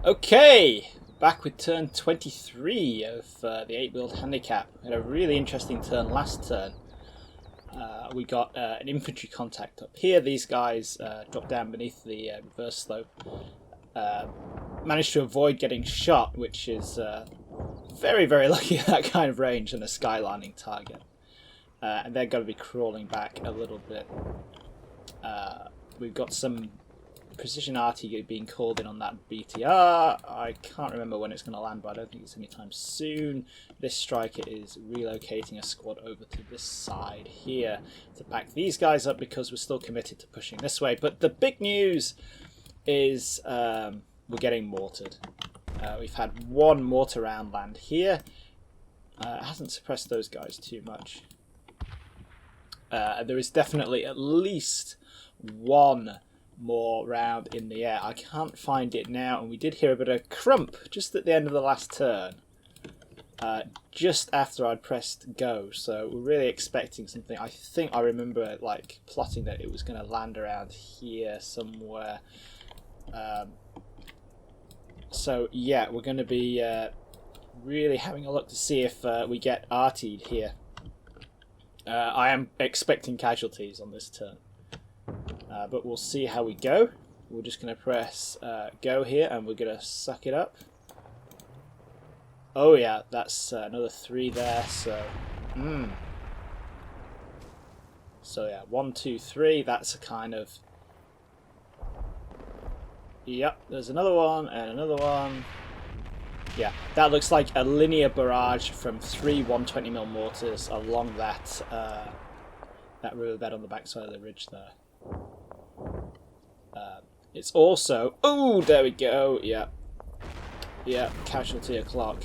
Okay, back with turn 23 of the 8-build Handicap. We had a really interesting turn last turn. We got an infantry contact up here. These guys dropped down beneath the reverse slope. Managed to avoid getting shot, which is very, very lucky at that kind of range and a skylining target. And they're going to be crawling back a little bit. We've got some precision RT being called in on that BTR. I can't remember when it's going to land, but I don't think it's anytime soon. This Stryker is relocating a squad over to this side here to back these guys up because we're still committed to pushing this way. But the big news is we're getting mortared. We've had one mortar round land here. It hasn't suppressed those guys too much. There is definitely at least one more round in the air. I can't find it now, and we did hear a bit of crump just at the end of the last turn, just after I'd pressed go, so we're really expecting something. I think I remember like plotting that it was going to land around here somewhere. So yeah, we're going to be really having a look to see if we get RT'd here. I am expecting casualties on this turn. But we'll see how we go. We're just going to press go here, and we're going to suck it up. Oh yeah, that's another 3 there. So, so yeah, 1, 2, 3. That's a kind of. Yep, there's another one and another one. Yeah, that looks like a linear barrage from 3 120mm mortars along that that riverbed on the backside of the ridge there. It's also... Oh, there we go. Yeah. Yeah, casualty o'clock.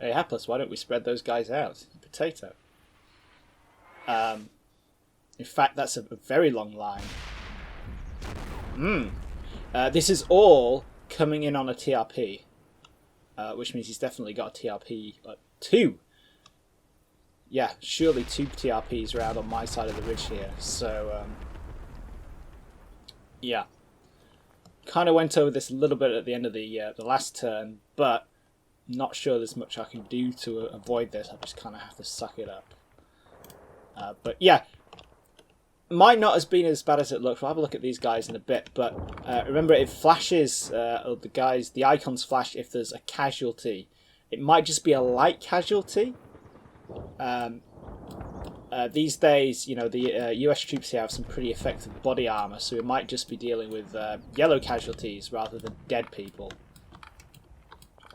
Hey, Hapless, why don't we spread those guys out? Potato. In fact, that's a very long line. This is all coming in on a TRP, which means he's definitely got a TRP 2. Yeah, surely 2 TRPs around on my side of the ridge here. So, yeah. Kind of went over this a little bit at the end of the last turn, but not sure there's much I can do to avoid this. I just kind of have to suck it up. But yeah, might not have been as bad as it looks. We'll have a look at these guys in a bit, but remember it flashes, the icons flash if there's a casualty. It might just be a light casualty. These days, you know, the US troops here have some pretty effective body armor, so we might just be dealing with yellow casualties rather than dead people.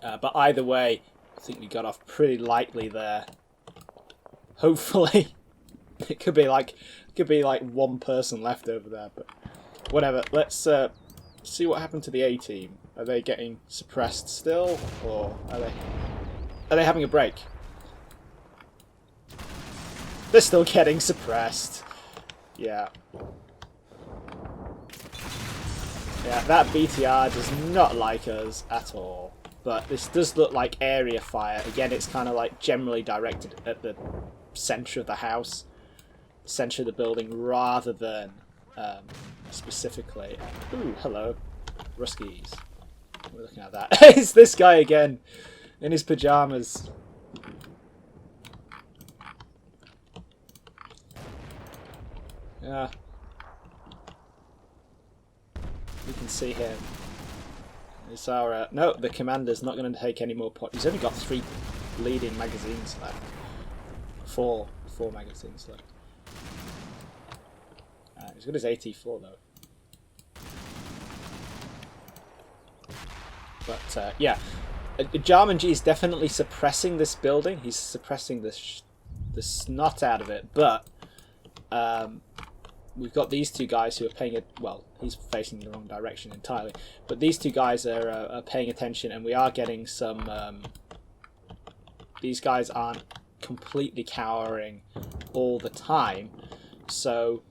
But either way, I think we got off pretty lightly there. Hopefully, it could be like one person left over there, but whatever. Let's see what happened to the A team. Are they getting suppressed still, or are they having a break? They're still getting suppressed. Yeah. Yeah, that BTR does not like us at all. But this does look like area fire. Again, it's kind of like generally directed at the centre of the house, centre of the building, rather than specifically. Ooh, hello, Ruskies. We're looking at that. It's this guy again, in his pajamas. Yeah. You can see him. It's our... no, the commander's not going to take any more points. He's only got 3 bleeding magazines left. 4 magazines left. He's got his AT4 though. But yeah, AjarmanG is definitely suppressing this building. He's suppressing the snot out of it, but we've got these 2 guys who are paying it. Well, he's facing the wrong direction entirely, but these 2 guys are paying attention, and we are getting some. These guys aren't completely cowering all the time, so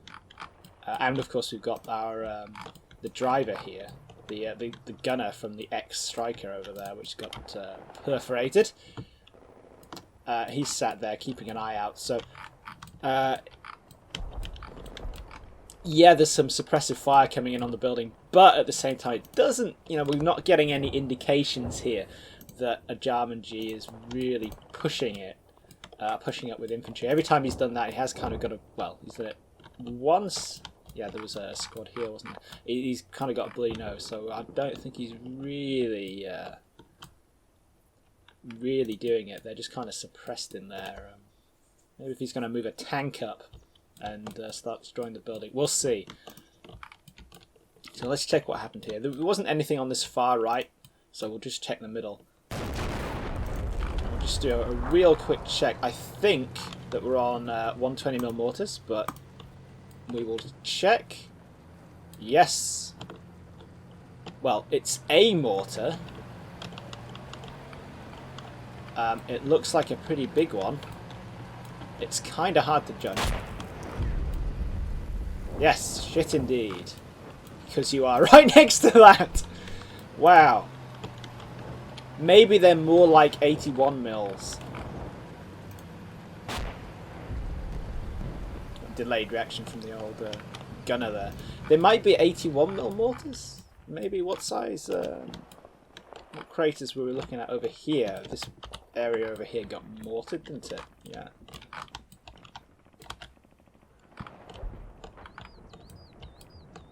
and of course we've got our the driver here, the gunner from the ex-Stryker over there, which got perforated. He's sat there keeping an eye out. So. Yeah, there's some suppressive fire coming in on the building, But at the same time, it doesn't, we're not getting any indications here that AjarmanG is really pushing up with infantry. Every time he's done that, he has kind of got he's done it once. Yeah, there was a squad here, wasn't there? He's kind of got a bloody nose, so I don't think he's really doing it. They're just kind of suppressed in there. Maybe if he's going to move a tank up and start destroying the building. We'll see. So let's check what happened here. There wasn't anything on this far right, so we'll just check the middle. We'll just do a real quick check. I think that we're on 120mm mortars, but we will check. Yes. Well, it's a mortar. It looks like a pretty big one. It's kind of hard to judge. Yes, shit indeed. Because you are right next to that. Wow. Maybe they're more like 81 mils. Delayed reaction from the old gunner there. They might be 81mm mortars. Maybe. What size? What craters were we looking at over here? This area over here got mortared, didn't it? Yeah.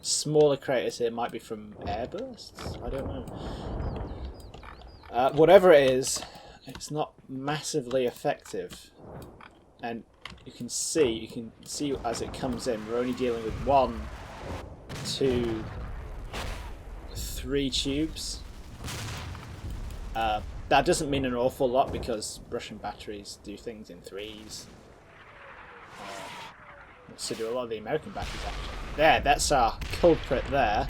Smaller craters here might be from airbursts. I don't know. Whatever it is, it's not massively effective, and you can see as it comes in, we're only dealing with 1, 2, 3 tubes. That doesn't mean an awful lot because Russian batteries do things in 3s. So do a lot of the American batteries actually. There, that's our culprit there.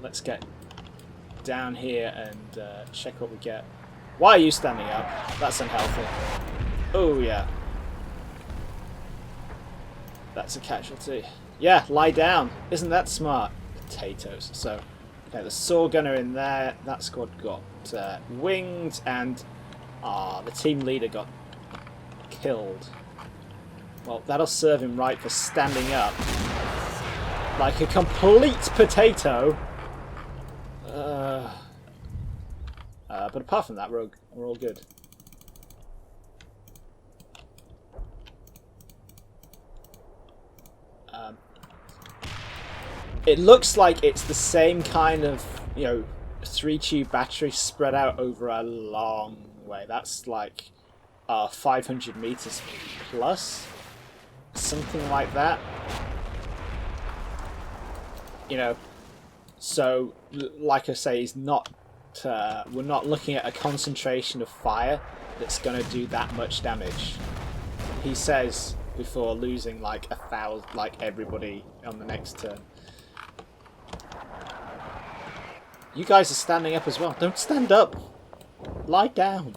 Let's get down here and check what we get. Why are you standing up? That's unhealthy. Oh yeah. That's a casualty. Yeah, lie down. Isn't that smart? Potatoes. So, okay, the saw gunner in there. That squad got winged, and the team leader got killed. Well, that'll serve him right for standing up like a complete potato. But apart from that, we're all good. It looks like it's the same kind of 3-tube battery spread out over a long way. That's like 500 meters plus, something like that. So like I say, he's not. We're not looking at a concentration of fire that's going to do that much damage. He says before losing like 1,000, like everybody on the next turn. You guys are standing up as well. Don't stand up. Lie down.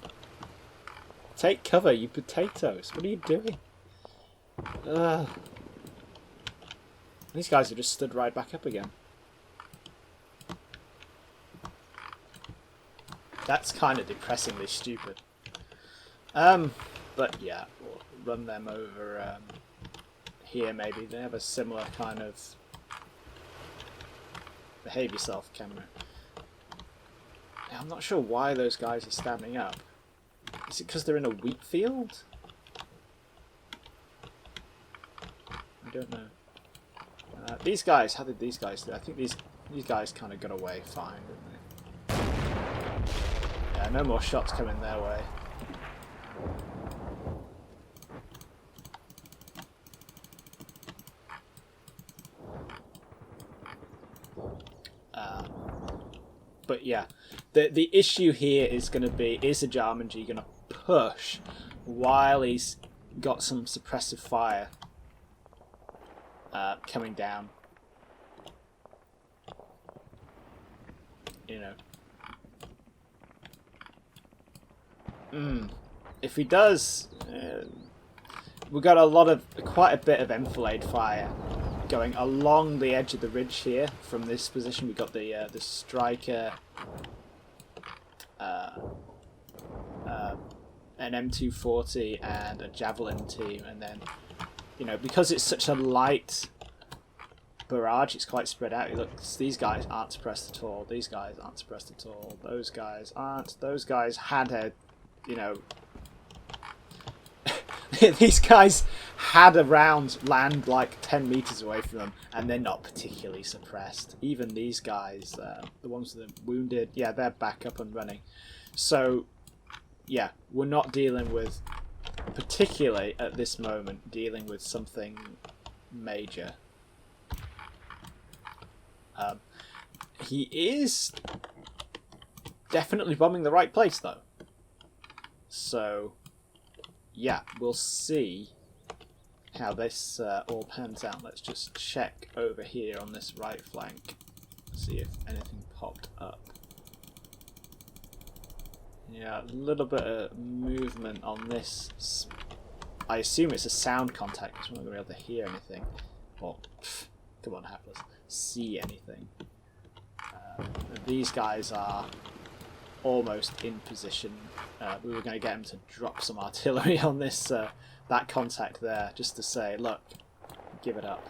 Take cover, you potatoes. What are you doing? These guys have just stood right back up again. That's kind of depressingly stupid. But yeah, we'll run them over here maybe. They have a similar kind of behave yourself camera. I'm not sure why those guys are standing up. Is it because they're in a wheat field? I don't know. These guys, how did these guys do? I think these guys kind of got away fine, didn't they? Yeah, no more shots coming their way. But yeah, the issue here is going to be, is AjarmanG going to push while he's got some suppressive fire coming down? If he does, we've got quite a bit of enfilade fire going along the edge of the ridge here. From this position, we've got the Stryker, an M240 and a Javelin team, and then because it's such a light barrage. It's quite spread out. Look, these guys aren't suppressed at all. These guys aren't suppressed at all. Those guys aren't. Those guys had a, you know, these guys had a round land like 10 meters away from them, and they're not particularly suppressed. Even these guys, the ones that are wounded, yeah, they're back up and running. So, yeah, we're not dealing with, particularly at this moment, dealing with something major. He is definitely bombing the right place, though. So, yeah, we'll see how this all pans out. Let's just check over here on this right flank, see if anything popped up. Yeah, a little bit of movement on this. I assume it's a sound contact because we're not going to be able to hear anything. Or, come on, Hapless, see anything. These guys are almost in position. We were going to get him to drop some artillery on this, that contact there, just to say, look, give it up.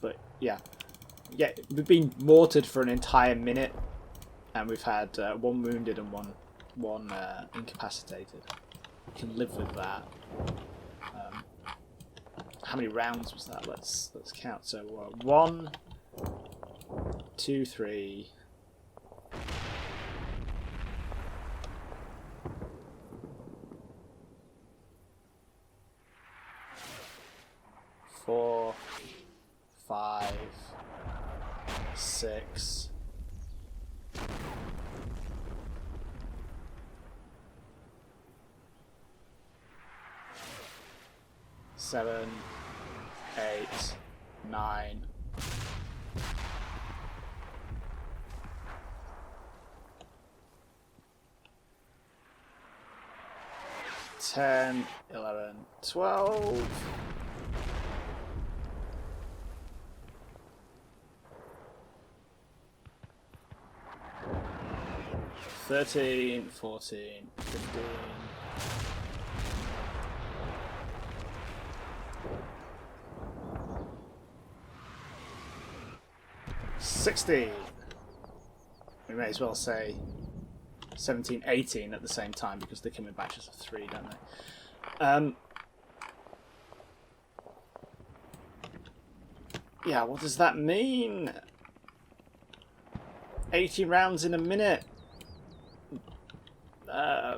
But yeah, we've been mortared for an entire minute, and we've had one wounded and one incapacitated. We can live with that. How many rounds was that? Let's count. So 1, 2, 3. 4, 5, 6. 7, 8, 9. 10, 11, 12. 13, 14, 15. 16. We may as well say 17, 18 at the same time because they come in batches of 3, don't they? Yeah, what does that mean? 80 rounds in a minute.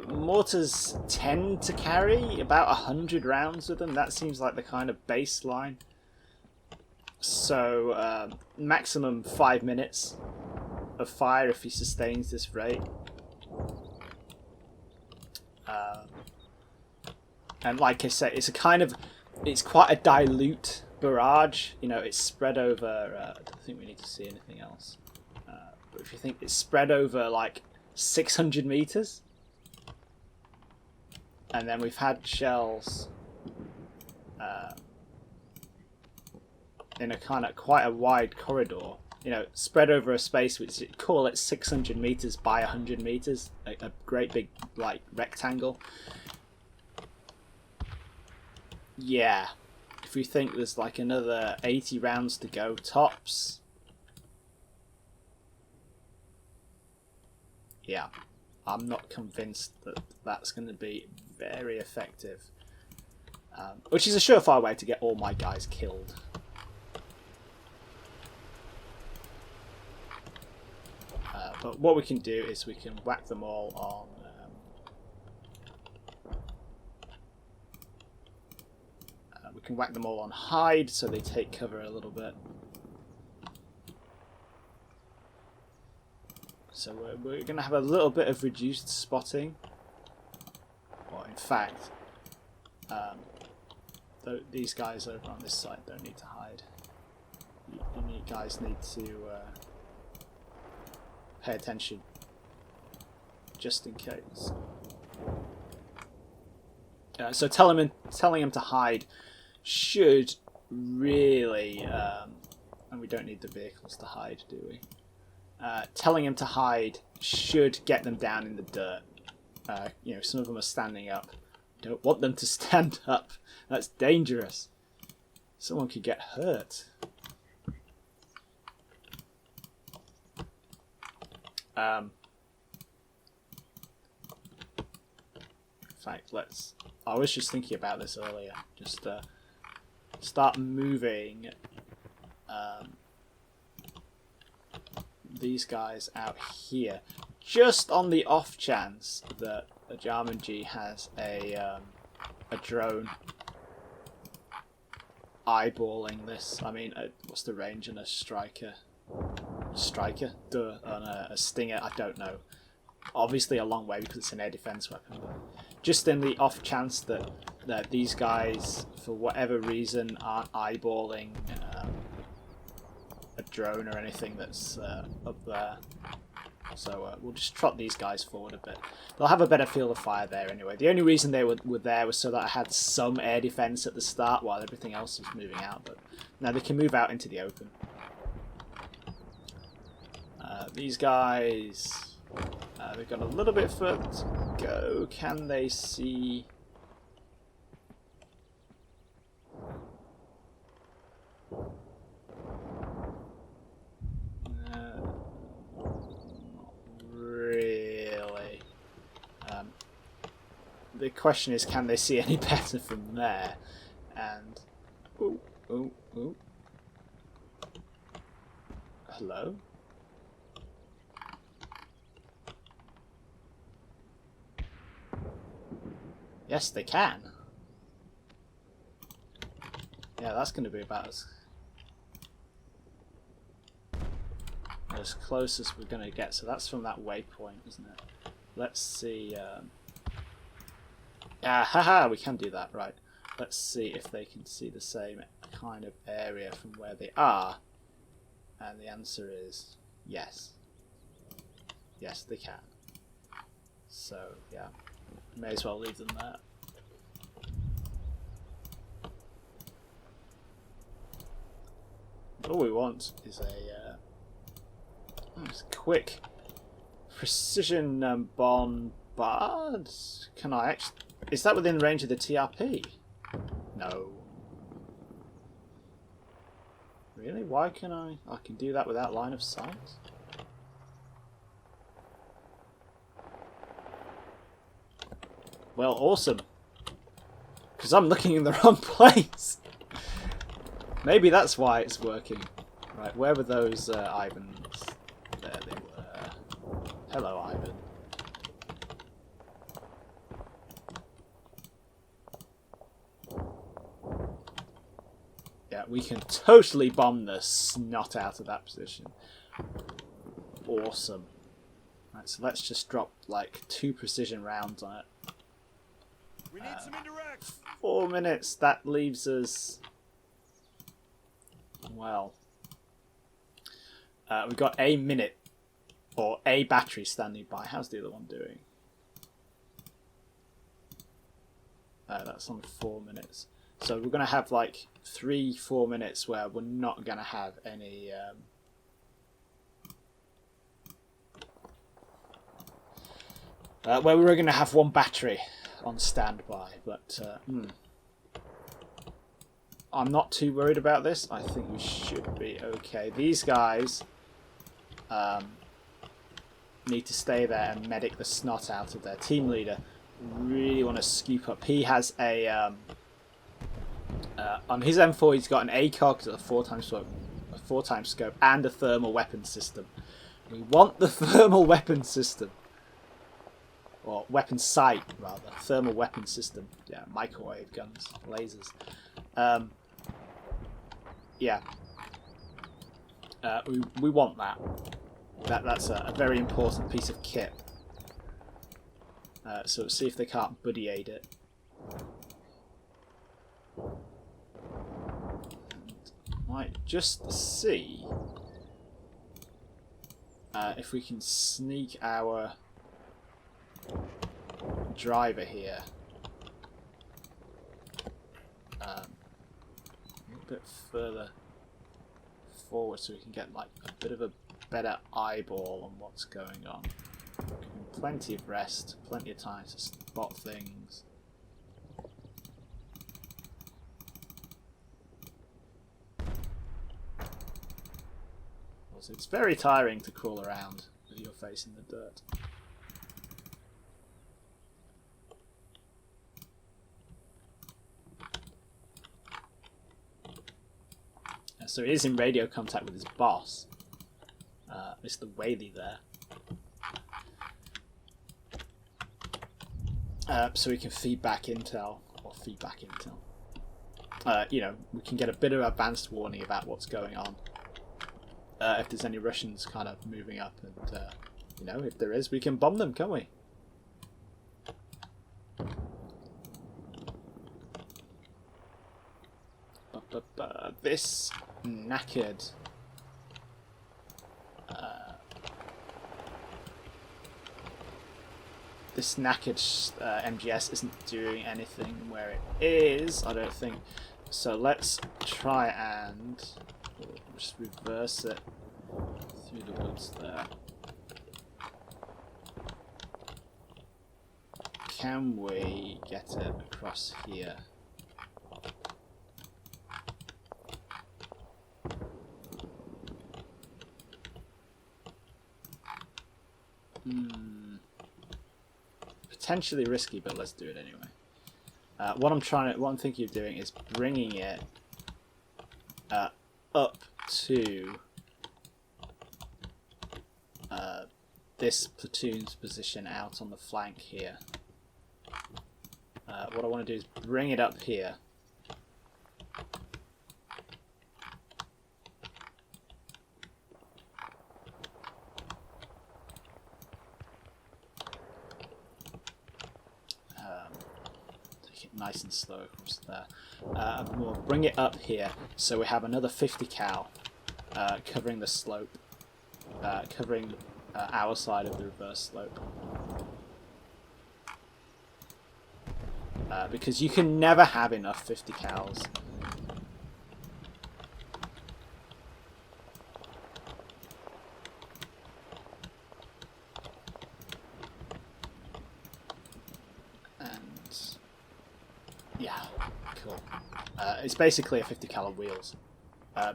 Mortars tend to carry about 100 rounds with them. That seems like the kind of baseline. So maximum 5 minutes of fire if he sustains this rate. And like I said, it's quite a dilute barrage. You know, it's spread over. I don't think we need to see anything else. But if you think it's spread over like 600 meters, and then we've had shells in a kind of quite a wide corridor. You know, spread over a space which, call it 600 meters by 100 meters, a great big like rectangle. Yeah, if we think there's like another 80 rounds to go tops, yeah, I'm not convinced that that's going to be very effective, which is a surefire way to get all my guys killed. But what we can do is we can whack them all on hide, so they take cover a little bit. So we're going to have a little bit of reduced spotting. Well, in fact, these guys over on this side don't need to hide. You guys need to pay attention, just in case. So telling him to hide should really, and we don't need the vehicles to hide, do we? Telling him to hide should get them down in the dirt. You know, some of them are standing up. Don't want them to stand up. That's dangerous. Someone could get hurt. In fact, I was just thinking about this earlier. Just start moving these guys out here, just on the off chance that AjarmanG has a drone eyeballing this. I mean, what's the range on a Stryker? Duh, on a Stinger, I don't know. Obviously a long way because it's an air defense weapon. But just in the off chance that these guys, for whatever reason, aren't eyeballing a drone or anything that's up there. So we'll just trot these guys forward a bit. They'll have a better field of fire there anyway. The only reason they were there was so that I had some air defense at the start while everything else was moving out. But now they can move out into the open. These guys, they've got a little bit further to go. Can they see? Not really. The question is, can they see any better from there? And ooh. Hello? Yes, they can. Yeah, that's going to be about as close as we're going to get. So that's from that waypoint, isn't it? Let's see. Haha, we can do that, right. Let's see if they can see the same kind of area from where they are. And the answer is yes. Yes, they can. So, yeah. May as well leave them there. All we want is a quick precision bombard. Can I actually? Is that within range of the TRP? No. Really? Why can I? I can do that without line of sight. Well, awesome. Because I'm looking in the wrong place. Maybe that's why it's working. Right, where were those Ivans? There they were. Hello, Ivan. Yeah, we can totally bomb the snot out of that position. Awesome. Right, so let's just drop like 2 precision rounds on it. We need some indirects. 4 minutes. That leaves us. Well, we've got a minute or a battery standing by. How's the other one doing? That's on 4 minutes. So we're going to have like 3-4 minutes where we're not going to have any. Where we're going to have 1 battery on standby, but I'm not too worried about this. I think we should be okay. These guys need to stay there and medic the snot out of their team leader. Really want to scoop up. He has a on his M4. He's got an ACOG, a 4x scope, and a thermal weapon system. We want the thermal weapon system. Or weapon sight, rather. Thermal weapon system. Yeah, microwave guns, lasers. Yeah. We want that. That's a very important piece of kit. So let's see if they can't buddy aid it. And might just see if we can sneak our driver here a little bit further forward so we can get like a bit of a better eyeball on what's going on. Plenty of rest, plenty of time to spot things. because it's very tiring to crawl around with your face in the dirt. So he is in radio contact with his boss, Mr. Whaley there. So we can feedback intel, you know, we can get a bit of advanced warning about what's going on. If there's any Russians kind of moving up, and you know, if there is, we can bomb them, can't we? This knackered MGS isn't doing anything where it is, I don't think. So let's try and just reverse it through the woods there. Can we get it across here? Potentially risky, but let's do it anyway. What I'm thinking of doing is bringing it up to this platoon's position out on the flank here. What I want to do is bring it up here. Nice and slow across there. We'll bring it up here so we have another 50 cal covering the slope, covering our side of the reverse slope. Because you can never have enough 50 cals. It's basically a 50 cal wheels,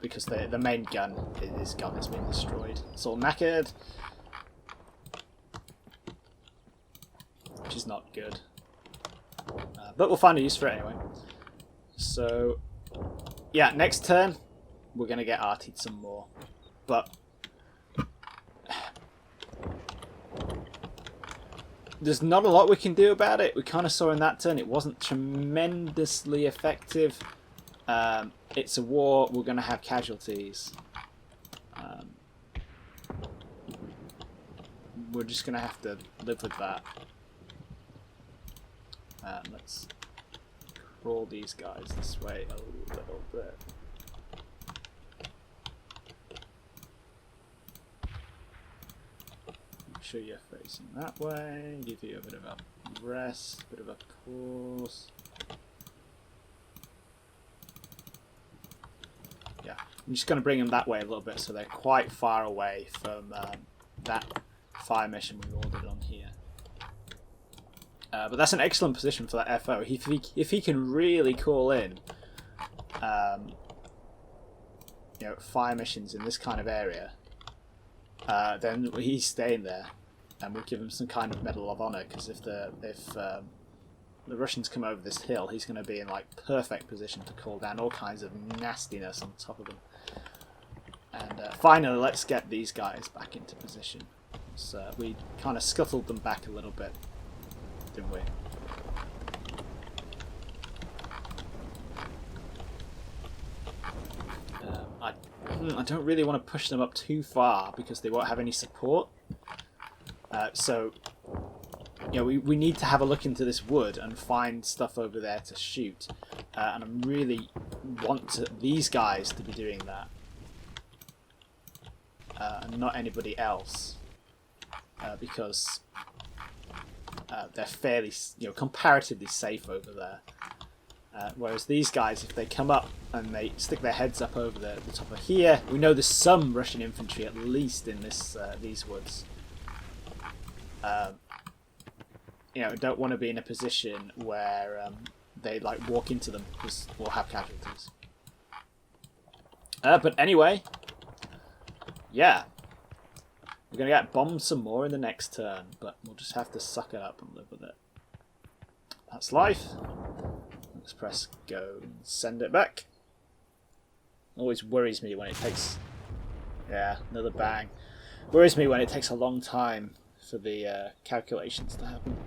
because the main gun, his gun has been destroyed. It's all knackered, which is not good. But we'll find a use for it anyway. So, yeah, next turn we're going to get artied some more. But there's not a lot we can do about it. We kind of saw in that turn it wasn't tremendously effective. It's a war, we're going to have casualties. We're just going to have to live with that. Let's crawl these guys this way a little bit. Make sure you're facing that way, give you a bit of a rest, a bit of a pause. Yeah, I'm just going to bring them that way a little bit so they're quite far away from that fire mission we ordered on here. But that's an excellent position for that FO. If he can really call in, you know, fire missions in this kind of area, then he's staying there, and we'll give him some kind of Medal of Honor. Because if the Russians come over this hill, he's going to be in like perfect position to call down all kinds of nastiness on top of them. And finally, let's get these guys back into position. So we kind of scuttled them back a little bit, didn't we? I don't really want to push them up too far because they won't have any support. So, you know, we need to have a look into this wood and find stuff over there to shoot. And I really want these guys to be doing that, and not anybody else, because they're fairly, you know, comparatively safe over there. Whereas these guys, if they come up and they stick their heads up over the top of here, we know there's some Russian infantry at least in these woods. You know, don't want to be in a position where they like walk into them because we'll have casualties. But anyway, yeah. We're going to get bombed some more in the next turn, but we'll just have to suck it up and live with it. That's life. Let's press go and send it back. Always worries me when it takes... Yeah, another bang. Worries me when it takes a long time for the calculations to happen.